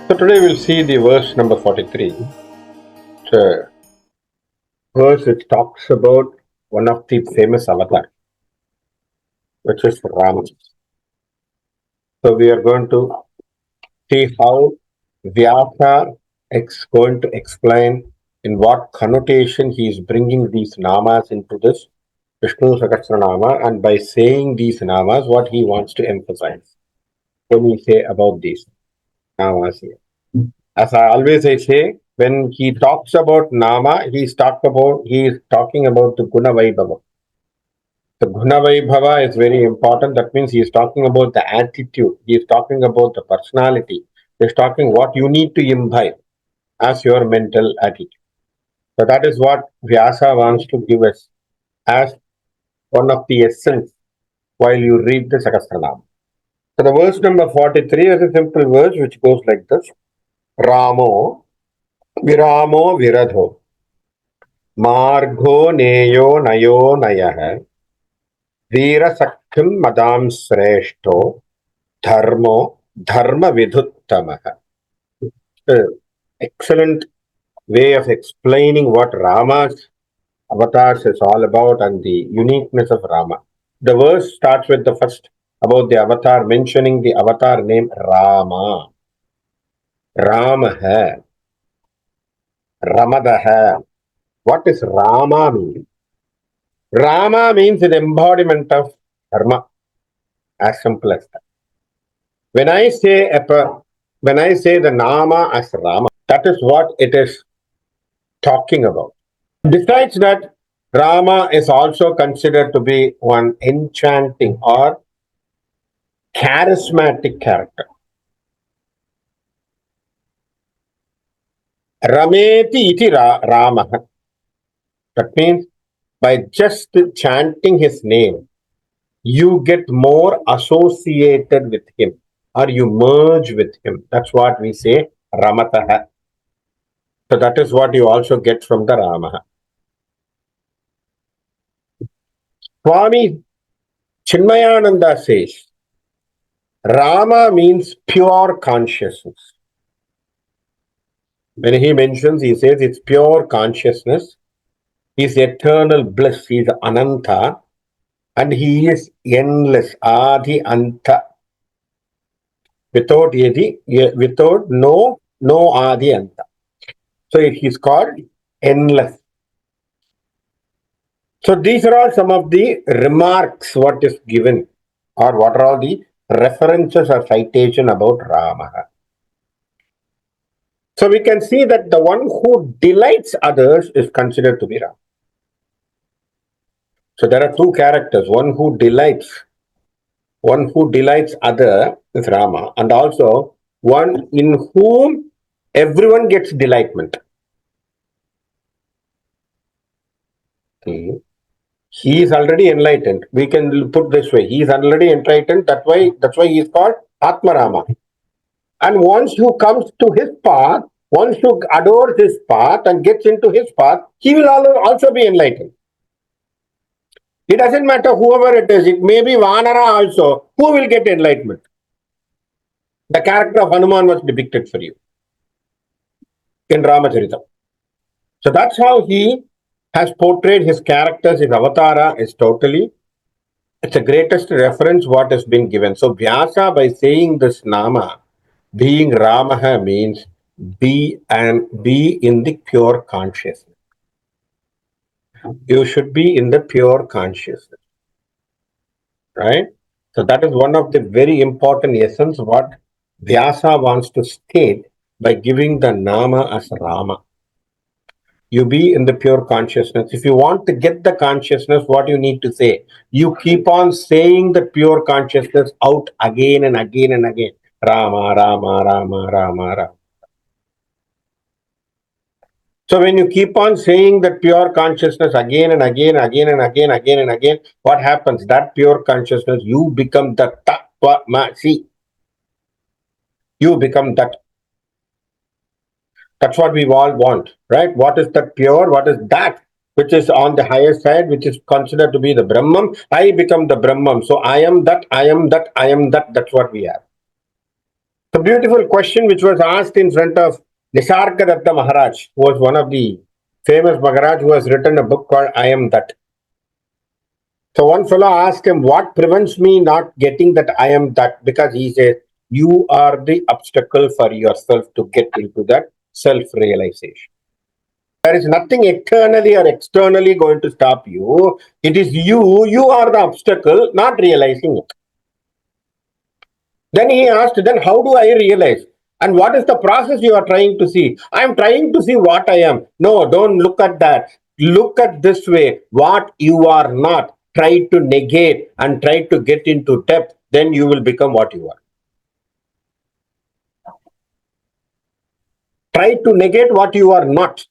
So today we'll see the verse number 43. It's a verse which talks about one of the famous avatars, which is Rama. So we are going to see how Vyasa is going to explain in what connotation he is bringing these namas into this Vishnu Sahasranamam, and by saying these namas, what he wants to emphasize. When we say about these namas here. As I say, when he talks about nama, he is talking about the guna vaibhava. The guna vaibhava is very important. That means he is talking about the attitude. He is talking about the personality. He is talking what you need to imbibe as your mental attitude. So that is what Vyasa wants to give us as one of the essence while you read the Sahasranam. So the verse number 43 is a simple verse which goes like this. Ramo Viramo Viradho Margo Neyo Nayo Nayah Veerasakkhim Madam Sreshto Dharmo Dharma Vidhuttamaha. Excellent way of explaining what Rama's avatars is all about and the uniqueness of Rama. The verse starts with the first about the avatar, mentioning the avatar name Rama. Ramaha. Ramadaha. What does Rama mean? Rama means the embodiment of dharma, as simple as that. When I say the nama as Rama, that is what it is talking about. Besides that, Rama is also considered to be one enchanting or charismatic character. Rameti iti Ramaha. That means by just chanting his name, you get more associated with him or you merge with him. That's what we say, Ramataha. So that is what you also get from the Ramaha. Swami Chinmayananda says, Rama means pure consciousness. When he mentions, he says it's pure consciousness, he's eternal bliss, he's Ananta, and he is endless, Adi Anta. Without no Adi Anta. So he's called endless. So these are all some of the remarks what is given or what are all the references or citation about Rama. So we can see that the one who delights others is considered to be Rama. So there are two characters, one who delights other is Rama, and also one in whom everyone gets delightment. He is already enlightened. We can put this way. He is already enlightened. That's why he is called Atmarama. And once you comes to his path, once you adore his path and gets into his path, he will also be enlightened. It doesn't matter whoever it is. It may be Vanara also. Who will get enlightenment? The character of Hanuman was depicted for you in Ramacharita. So that's how he has portrayed his characters. His avatara is it's the greatest reference what has been given. So Vyasa, by saying this nama, being Ramaha means be in the pure consciousness. You should be in the pure consciousness. Right? So that is one of the very important essence what Vyasa wants to state by giving the nama as Rama. You be in the pure consciousness. If you want to get the consciousness, what you need to say? You keep on saying the pure consciousness out again and again and again. Rama, Rama, Rama, Rama, Rama. So when you keep on saying that pure consciousness again and again, what happens? That pure consciousness, you become the Tattva-masi. You become that. That's what we all want, right? What is that pure? What is that which is on the higher side, which is considered to be the Brahman? I become the Brahman. So I am that, I am that, I am that. That's what we have. The beautiful question which was asked in front of Nisargadatta Maharaj, who was one of the famous Maharaj who has written a book called I Am That. So one fellow asked him, what prevents me not getting that I am that? Because he says, you are the obstacle for yourself to get into that self-realization. There is nothing externally or externally going to stop you. It is you are the obstacle, not realizing it. Then he asked, then how do I realize? And what is the process you are trying to see? I am trying to see what I am. No, don't look at that. Look at this way. What you are not. Try to negate and try to get into depth. Then you will become what you are. Try to negate what you are not.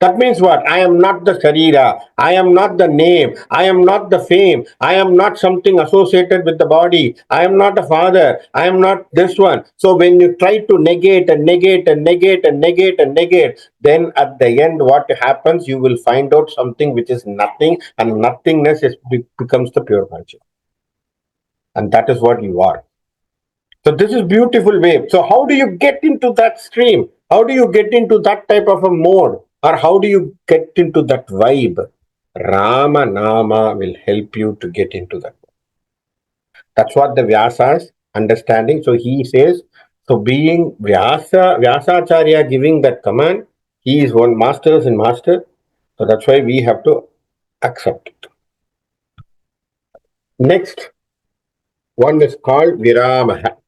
That means what? I am not the Sharira. I am not the name. I am not the fame. I am not something associated with the body. I am not a father. I am not this one. So when you try to negate and negate and negate and negate and negate, then at the end, what happens? You will find out something which is nothing, and nothingness becomes the pure consciousness. And that is what you are. So this is beautiful way. So how do you get into that stream? How do you get into that type of a mode? Or how do you get into that vibe? Rama Nama will help you to get into that. That's what the Vyasa is understanding. So he says, so being Vyasacharya giving that command, he is one masters and master. So that's why we have to accept it. Next one is called Viramaha.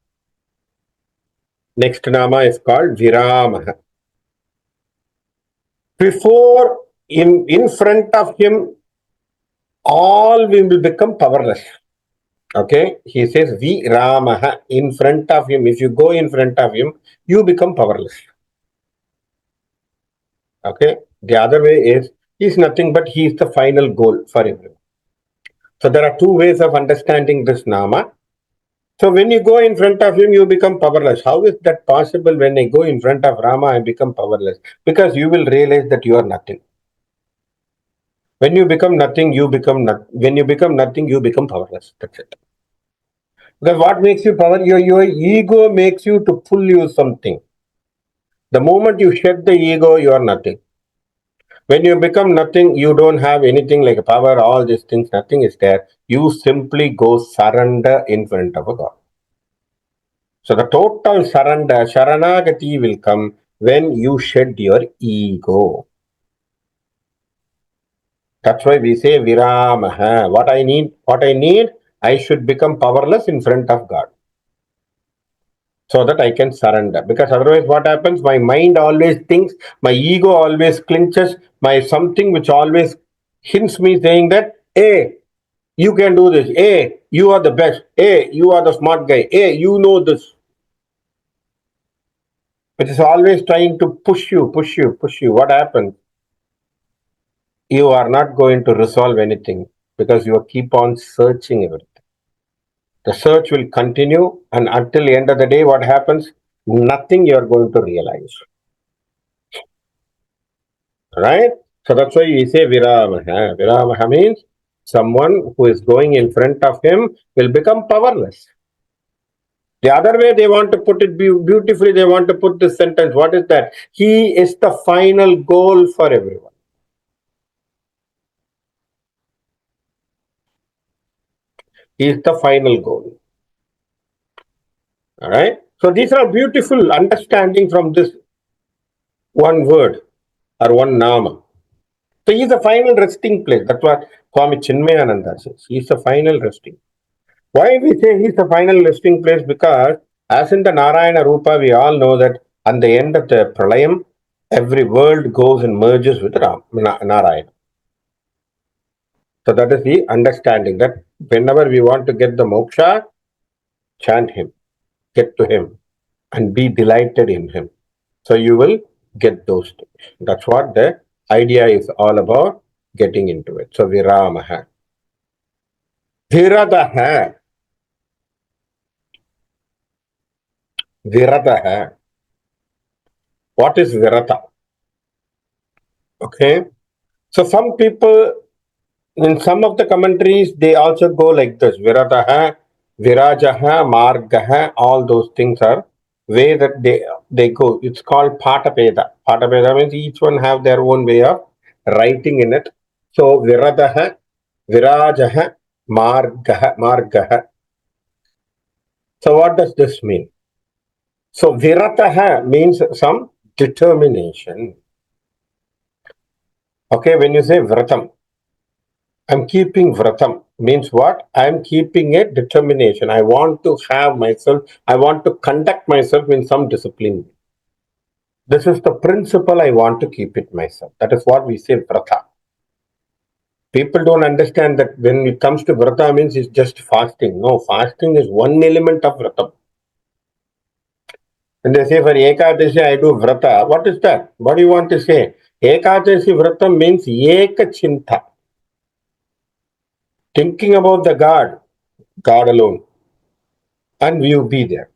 Next Nama is called Viramaha. Before, in front of him, all will become powerless. Okay, he says, Viramaha. In front of him, if you go in front of him, you become powerless. Okay, the other way is, he's nothing but he is the final goal for everyone. So there are two ways of understanding this Nama. So when you go in front of him, you become powerless. How is that possible? When I go in front of Rama, I become powerless? Because you will realize that you are nothing. When you become nothing, you become not. When you become nothing, you become powerless. That's it. Because what makes you power? Your ego makes you to pull you something. The moment you shed the ego, you are nothing. When you become nothing, you don't have anything like power, all these things, nothing is there. You simply go surrender in front of a God. So the total surrender, Sharanagati will come when you shed your ego. That's why we say Viramaha. What I need, I should become powerless in front of God. So that I can surrender. Because otherwise, what happens? My mind always thinks, my ego always clinches, my something which always hints me saying that, hey, you can do this. Hey, you are the best. Hey, you are the smart guy. Hey, you know this. It is always trying to push you, push you, push you. What happens? You are not going to resolve anything because you keep on searching everything. The search will continue, and until the end of the day, what happens? Nothing you are going to realize. Right? So that's why we say Viramaha. Viramaha means someone who is going in front of him will become powerless. The other way they want to put it beautifully, they want to put this sentence. What is that? He is the final goal for everyone. He is the final goal. All right. So these are beautiful understanding from this one word or one nama. So he is the final resting place. That's what Swami Chinmayananda says. He is the final resting. Why we say he is the final resting place? Because as in the Narayana Rupa, we all know that at the end of the Pralayam, every world goes and merges with Narayana. So that is the understanding that whenever we want to get the moksha, chant him, get to him, and be delighted in him. So you will get those things. That's what the idea is all about, getting into it. So Viramaha. Virataha. Virataha. What is Virata? Okay. So some people, in some of the commentaries, they also go like this. Virataha, Virajaha, Margaha, all those things are way that they go. It's called Patapeda. Patapeda means each one have their own way of writing in it. So Viradaha, Virajaha, Margaha. So what does this mean? So Virataha means some determination. Okay, when you say Vratam, I'm keeping Vratam means what? I'm keeping a determination. I want to have myself, I want to conduct myself in some discipline. This is the principle I want to keep it myself. That is what we say Vrata. People don't understand that when it comes to Vrata means it's just fasting. No, fasting is one element of Vrata. When they say for Ekadashi I do Vrata, what is that? What do you want to say? Ekadashi Vrata means Eka Chinta. Thinking about the God alone. And you be there.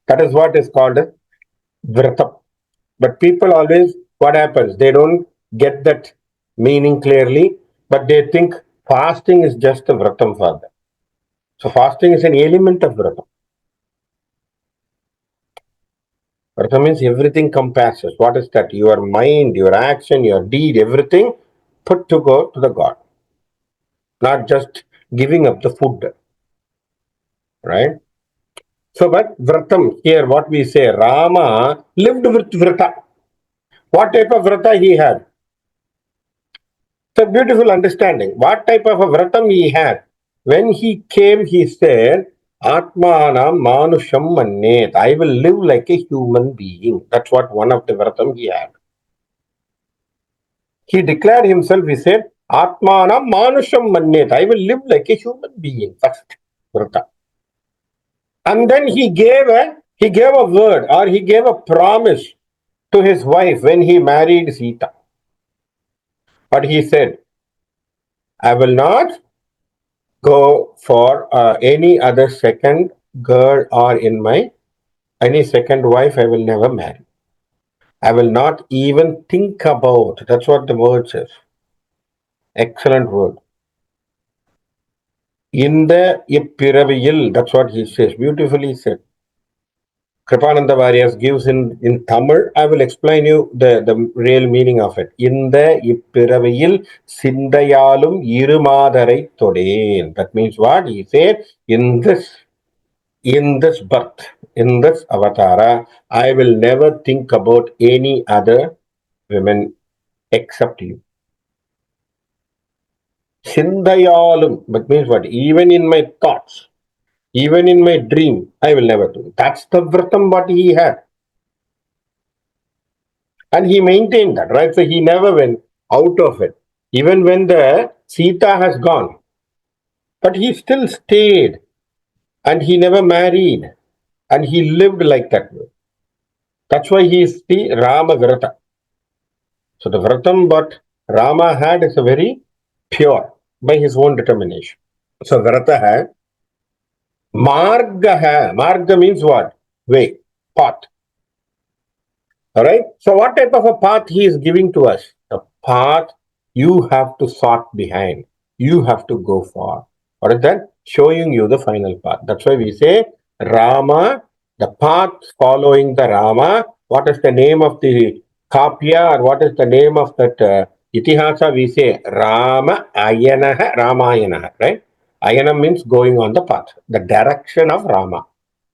That is what is called Vrata. But people always, what happens? They don't get that meaning clearly, but they think fasting is just a vratam for them. So fasting is an element of vratam. Vratam means everything compasses. What is that? Your mind, your action, your deed, everything put to go to the God. Not just giving up the food. Right? So, but vratam, here what we say, Rama lived with vrata. What type of vrata he had? It's a beautiful understanding. What type of a vratam he had? When he came, he said, Atmanam Manusham Mannet. I will live like a human being. That's what one of the vratam he had. He declared himself, he said, Atmanam Manusham Mannet. I will live like a human being. First vrata. And then he gave a word or he gave a promise to his wife when he married Sita. But he said, I will not go for any other second girl or in my any second wife. I will never marry. I will not even think about. That's what the word says. Excellent word. In the Ippiraviyil, that's what he says. Beautifully said. Kripananda Varyas gives in Tamil. I will explain you the real meaning of it. In the Ippiraviyil Sindayalum Irumadare Todeen. That means what? He said, in this birth, in this avatara, I will never think about any other women except you. Sindayalum, that means what? Even in my thoughts, even in my dream, I will never do. That's the vratam what he had. And he maintained that, right? So he never went out of it. Even when the Sita has gone. But he still stayed. And he never married. And he lived like that. That's why he is the Rama Virata. So the Vratam what Rama had is a very pure by his own determination. So Vrata had Marga. Marga means what? Way, path. All right. So what type of a path he is giving to us? The path you have to sought behind. You have to go for. What is that? Showing you the final path. That's why we say Rama, the path following the Rama. What is the name of the Kapya or what is the name of that Itihasa? We say Rama Ayanaha Ramayana, right? Ayana means going on the path, the direction of Rama.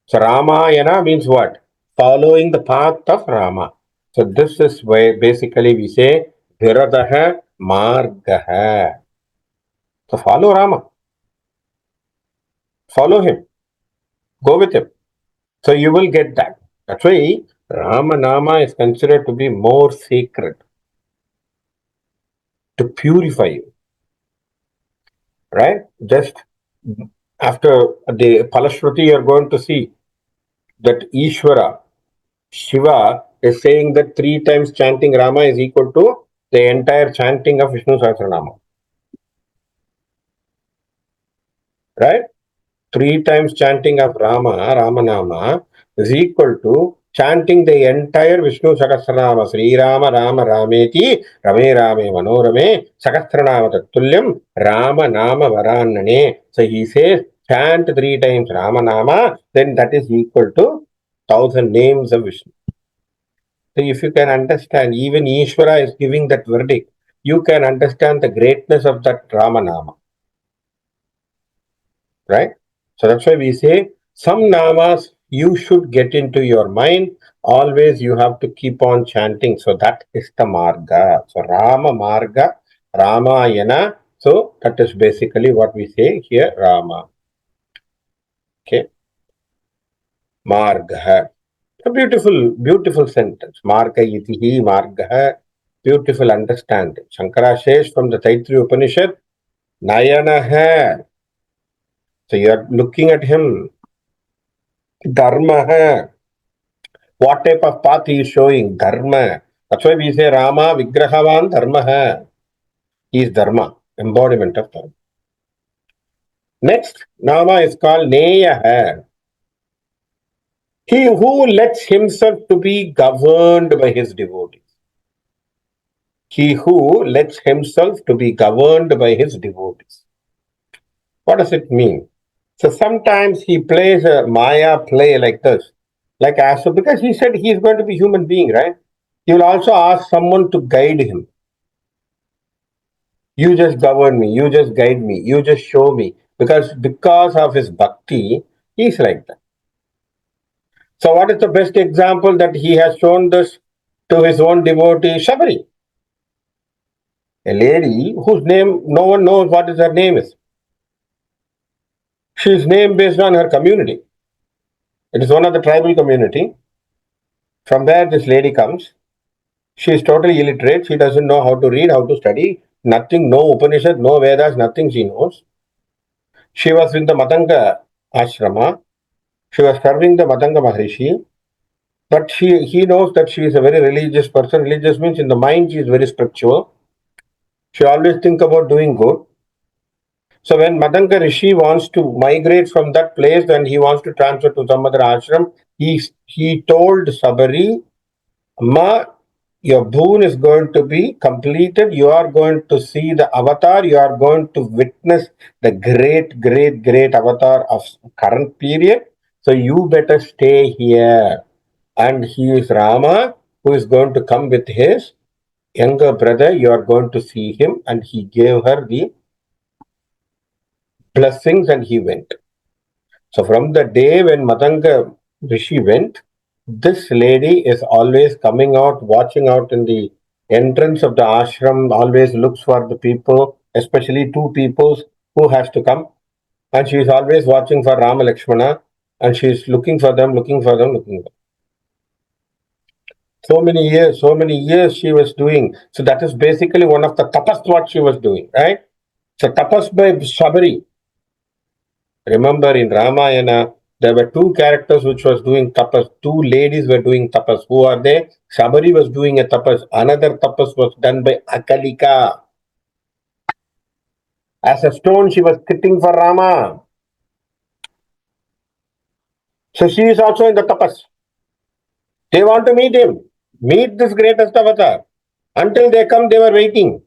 So Ramayana means what? Following the path of Rama. So this is where basically we say Viradaha Margaha. So follow Rama. Follow him. Go with him. So you will get that. That's why Rama Nama is considered to be more sacred to purify you. Right? Just after the Palashruti, you're going to see that Ishvara, Shiva, is saying that 3 times chanting Rama is equal to the entire chanting of Vishnu Sahasranamam. Right? 3 times chanting of Ramanama is equal to chanting the entire Vishnu Sahasranama, Sri Rama Rama Rameti, Rame Rame Manorame, Sahasranama Tattulyam, Rama Nama Varannane. So he says, chant 3 times Ramanama, then that is equal to 1,000 names of Vishnu. So if you can understand, even Ishvara is giving that verdict, you can understand the greatness of that Ramanama. Right? So that's why we say some namas you should get into your mind. Always you have to keep on chanting. So that is the marga. So Rama marga, Ramayana. So that is basically what we say here, Rama. Okay. Marga. A beautiful, beautiful sentence. Marga itihi marga. Beautiful understanding. Shankara says from the Taittiriya Upanishad, Nayana. So you are looking at him. Dharma. What type of path he is showing? Dharma. That's why we say Rama Vigrahavan Dharma. He is Dharma, embodiment of Dharma. Next, Nama is called Neya. He who lets himself to be governed by his devotees. He who lets himself to be governed by his devotees. What does it mean? So sometimes he plays a Maya play like this. Like as because he said he is going to be human being, right? He will also ask someone to guide him. You just govern me, you just guide me, you just show me. Because of his bhakti, he's like that. So what is the best example that he has shown this to his own devotee, Shabari? A lady whose name no one knows what is her name is. She is named based on her community. It is one of the tribal community. From where this lady comes. She is totally illiterate. She doesn't know how to read, how to study. Nothing, no Upanishad, no Vedas, nothing she knows. She was in the Matanga ashrama. She was serving the Matanga Maharishi, but he knows that she is a very religious person. Religious means in the mind she is very spiritual. She always think about doing good. So when Matanga Rishi wants to migrate from that place and he wants to transfer to some other ashram, he told Sabari, Ma, your boon is going to be completed. You are going to see the avatar. You are going to witness the great, great, great avatar of current period. So you better stay here. And he is Rama, who is going to come with his younger brother. You are going to see him. And he gave her the blessings and he went. So from the day when Matanga Rishi went, this lady is always coming out, watching out in the entrance of the ashram, always looks for the people, especially two peoples who has to come. And she is always watching for Rama Lakshmana and she is looking for them, looking for them, looking for them. So many years she was doing. So that is basically one of the tapas what she was doing, right? So tapas by Sabari. Remember in Ramayana, there were two characters which was doing tapas. Two ladies were doing tapas. Who are they? Sabari was doing a tapas. Another tapas was done by Akalika. As a stone, she was sitting for Rama. So she is also in the tapas. They want to meet him. Meet this greatest avatar. Until they come, they were waiting.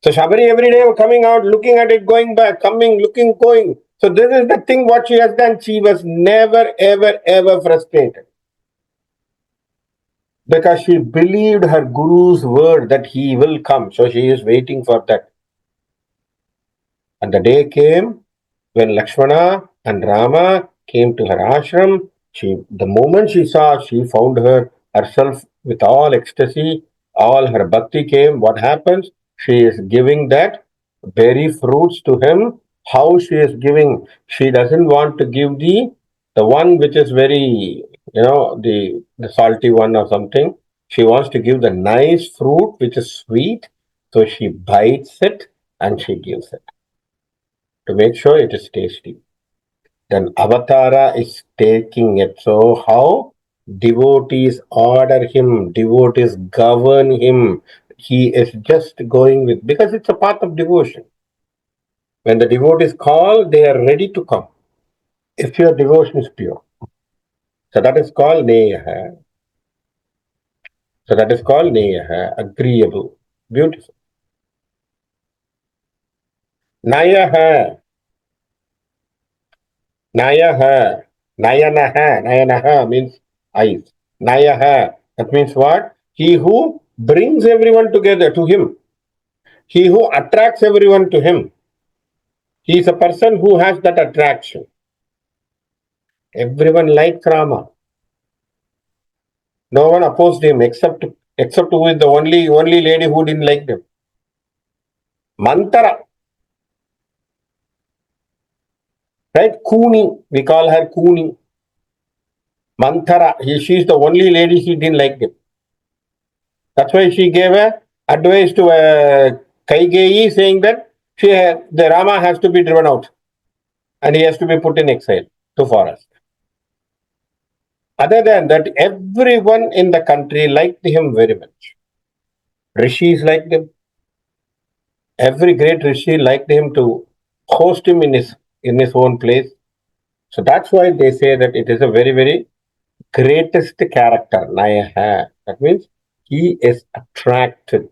So Shabari every day coming out, looking at it, going back, coming, looking, going. So this is the thing what she has done. She was never, ever, ever frustrated. Because she believed her guru's word that he will come. So she is waiting for that. And the day came when Lakshmana and Rama came to her ashram. The moment she saw, she found herself with all ecstasy, all her bhakti came. What happens? She is giving that berry fruits to him. How she is giving? She doesn't want to give the one which is very, the salty one or something. She wants to give the nice fruit which is sweet. So she bites it and she gives it to make sure it is tasty. Then Avatara is taking it. So how devotees order him, devotees govern him. He is just going with, because it's a path of devotion. When the devotees call, they are ready to come. If your devotion is pure. So that is called Neha. So that is called Neha, agreeable, beautiful. Nayaha, Nayaha, Nayanaha means eyes. Nayaha. That means what? He who brings everyone together to him. He who attracts everyone to him. He is a person who has that attraction. Everyone liked Rama. No one opposed him except who is the only lady who didn't like him. Mantara. Right? Kuni. We call her Kuni. Manthara. She is the only lady she didn't like him. That's why she gave a advice to Kaigeyi saying that the Rama has to be driven out and he has to be put in exile to forest. Other than that, everyone in the country liked him very much. Rishis liked him. Every great Rishi liked him to host him in his own place. So that's why they say that it is a very, very greatest character, Nayaha. That means he is attracted.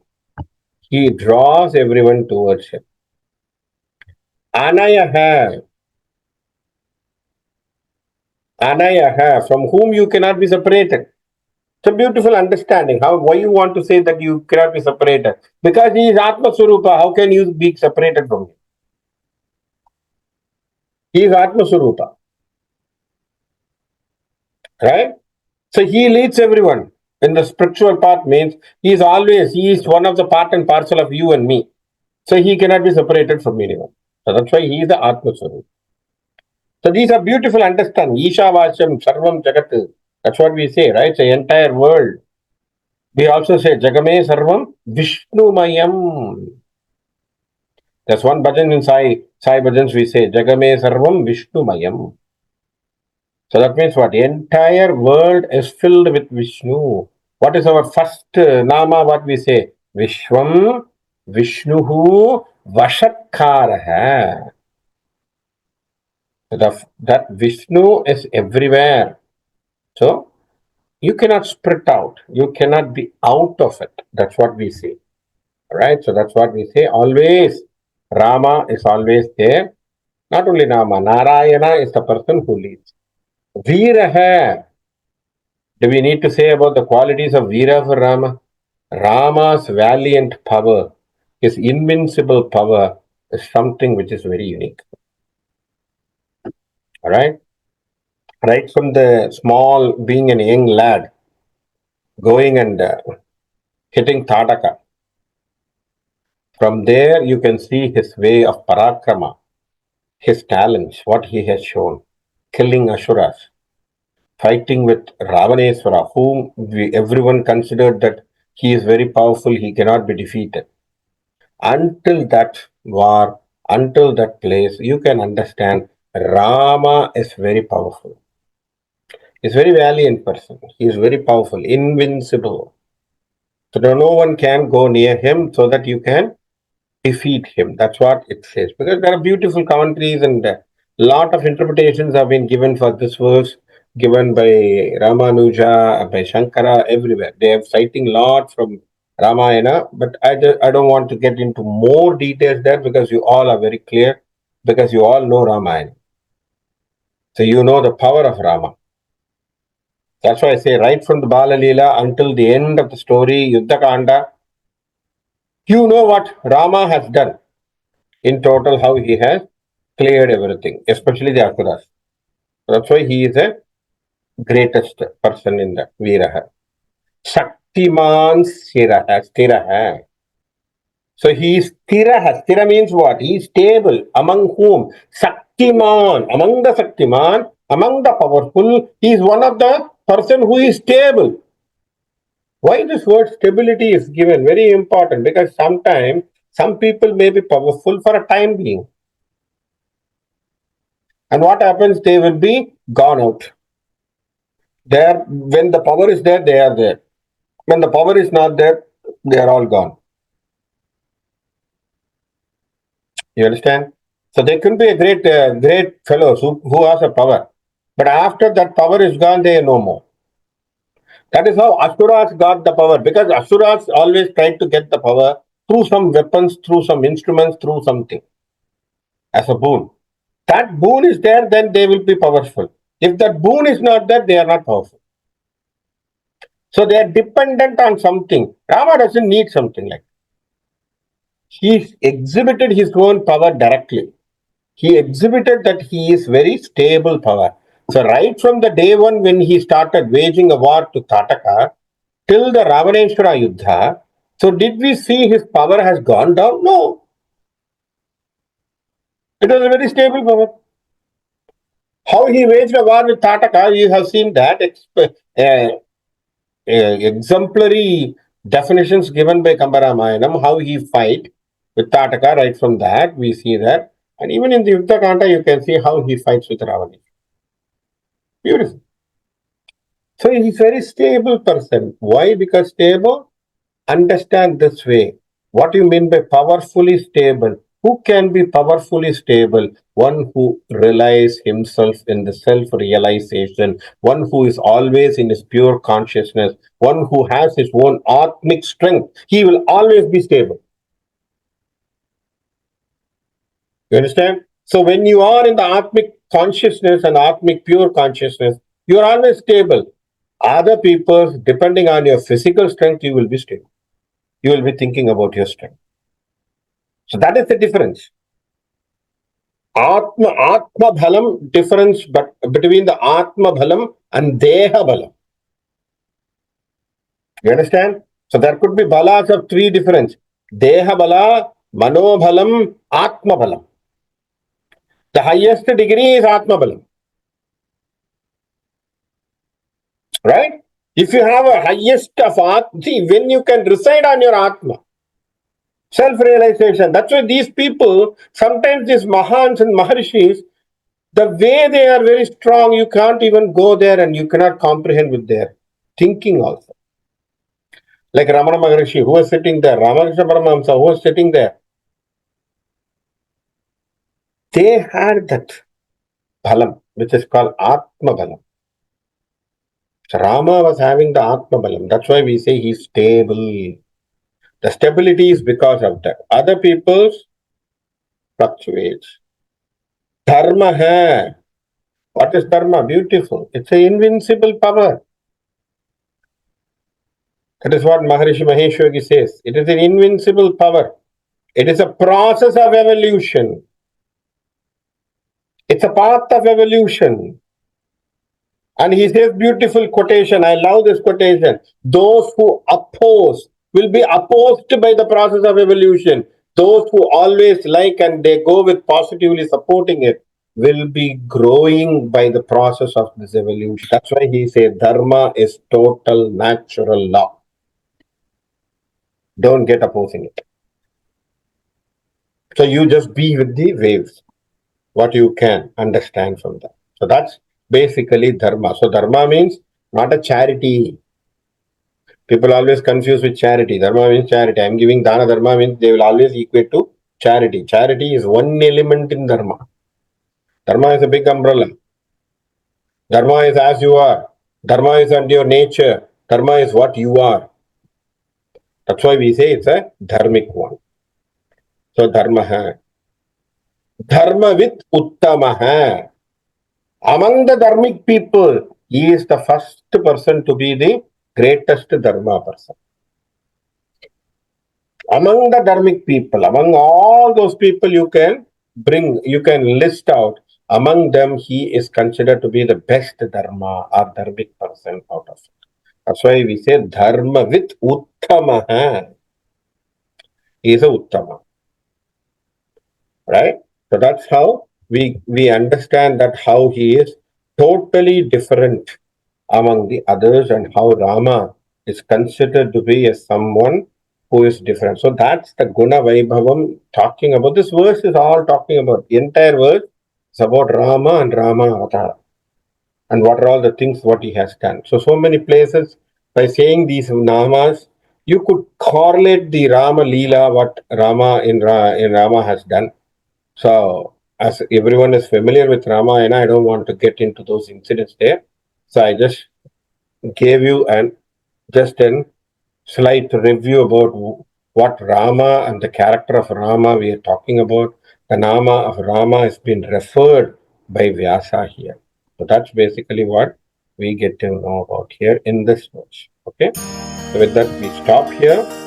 He draws everyone towards him. Anayaha. Anayaha, from whom you cannot be separated. It's a beautiful understanding. Why you want to say that you cannot be separated? Because he is Atma Swarupa. How can you be separated from him? He is Atma Swarupa. Right? So he leads everyone. In the spiritual path means he is one of the part and parcel of you and me. So he cannot be separated from anyone. So that's why he is the Atma Swarupa. So these are beautiful understanding. Isha Vasham Sarvam Jagat. That's what we say, right? The entire world. We also say Jagame Sarvam Vishnu Mayam. There's one bhajan in Sai bhajans we say Jagame Sarvam Vishnu Mayam. So that means what? The entire world is filled with Vishnu. What is our first nama? What we say? Vishwam Vishnuhu Vashatkaraha. That Vishnu is everywhere. So you cannot split out. You cannot be out of it. That's what we say. Right? So that's what we say. Always Rama is always there. Not only Rama, Narayana is the person who leads. Veeraha. Do we need to say about the qualities of Veera for Rama? Rama's valiant power, his invincible power, is something which is very unique. All right? Right from the small, being a young lad, going and hitting Tataka. From there, you can see his way of Parakrama, his talents, what he has shown, killing Asuras, fighting with Ravaneswara, whom everyone considered that he is very powerful, he cannot be defeated. Until that war, until that place, you can understand Rama is very powerful. He's a very valiant person. He is very powerful, invincible. So no one can go near him so that you can defeat him. That's what it says. Because there are beautiful commentaries and a lot of interpretations have been given for this verse, given by Ramanuja, by Shankara, everywhere. They have citing a lot from Ramayana, but I don't want to get into more details there because you all are very clear, because you all know Ramayana. So you know the power of Rama. That's why I say right from the Bala Leela until the end of the story, Yuddha Kanda, you know what Rama has done. In total, how he has cleared everything, especially the Asuras. That's why he is the greatest person in the Veeraha. Shaktiman Stiraha. So he is Stiraha. Stira means what? He is stable. Among whom? Shaktiman. Among the Shaktiman, among the powerful, he is one of the person who is stable. Why this word stability is given? Very important, because sometimes some people may be powerful for a time being. And what happens? They will be gone out. There, when the power is there, they are there. When the power is not there, they are all gone. You understand? So they could be a great fellows who has a power, but after that power is gone, they are no more. That is how Asuras got the power, because Asuras always tried to get the power through some weapons, through some instruments, through something as a boon. That boon is there, then they will be powerful. If that boon is not there, they are not powerful. So they are dependent on something. Rama doesn't need something like that. He exhibited his own power directly. He exhibited that he is very stable power. So right from the day one when he started waging a war to Tataka till the Ravaneshwara Yuddha, so did we see his power has gone down? No. It was a very stable power. How he waged a war with Tataka, you have seen that exemplary definitions given by Kambaramayanam, how he fight with Tataka. Right from that, we see that. And even in the Yuddha Kanta, you can see how he fights with Ravana. Beautiful. So he's very stable person. Why? Because stable? Understand this way. What do you mean by powerfully stable? Who can be powerfully stable? One who relies himself in the self-realization, one who is always in his pure consciousness, one who has his own atmic strength. He will always be stable. You understand? So when you are in the atmic consciousness and atmic pure consciousness, you are always stable. Other people, depending on your physical strength, you will be stable. You will be thinking about your strength. So that is the difference. Atma bhalam difference but between the Atma bhalam and Deha bhalam. You understand? So there could be balas of three difference. Deha bala, Mano bhalam, Atma bhalam. The highest degree is Atma bhalam. Right? If you have a highest of Atma, see, when you can reside on your Atma, self-realization. That's why these people, sometimes these Mahans and Maharishis, the way they are very strong, you can't even go there and you cannot comprehend with their thinking also. Like Ramana Maharishi, who was sitting there, Ramakrishna Paramahamsa, who was sitting there, they had that bhalam, which is called Atma Bhalam. So Rama was having the Atma Bhalam. That's why we say he's stable. The stability is because of that. Other people's fluctuates. Dharma hai. What is dharma? Beautiful. It's an invincible power. That is what Maharishi Maheshwari says. It is an invincible power. It is a process of evolution. It's a path of evolution. And he says, beautiful quotation. I love this quotation. Those who oppose will be opposed by the process of evolution. Those who always like and they go with positively supporting it will be growing by the process of this evolution. That's why he says dharma is total natural law. Don't get opposing it. So you just be with the waves, what you can understand from that. So that's basically dharma. So dharma means not a charity. People always confuse with charity. Dharma means charity. I'm giving dana. Dharma means they will always equate to charity. Charity is one element in dharma. Dharma is a big umbrella. Dharma is as you are. Dharma is under your nature. Dharma is what you are. That's why we say it's a dharmic one. So dharma hai. Dharma with uttama hai. Among the dharmic people, he is the first person to be the greatest dharma person. Among the dharmic people, among all those people you can list out, among them he is considered to be the best dharma or dharmic person out of it. That's why we say dharma with uttama. He is a uttama. Right? So that's how we understand that how he is totally different among the others and how Rama is considered to be as someone who is different. So that's the Guna Vaibhavam talking about. This verse is all talking about. The entire verse is about Rama and Rama Avatar and what are all the things what he has done. So many places by saying these namas, you could correlate the Rama Leela, what Rama in Rama has done. So as everyone is familiar with Ramayana, I don't want to get into those incidents there. So I just gave you just a slight review about what Rama and the character of Rama we are talking about. The Nama of Rama has been referred by Vyasa here. So that's basically what we get to know about here in this verse. Okay, so with that we stop here.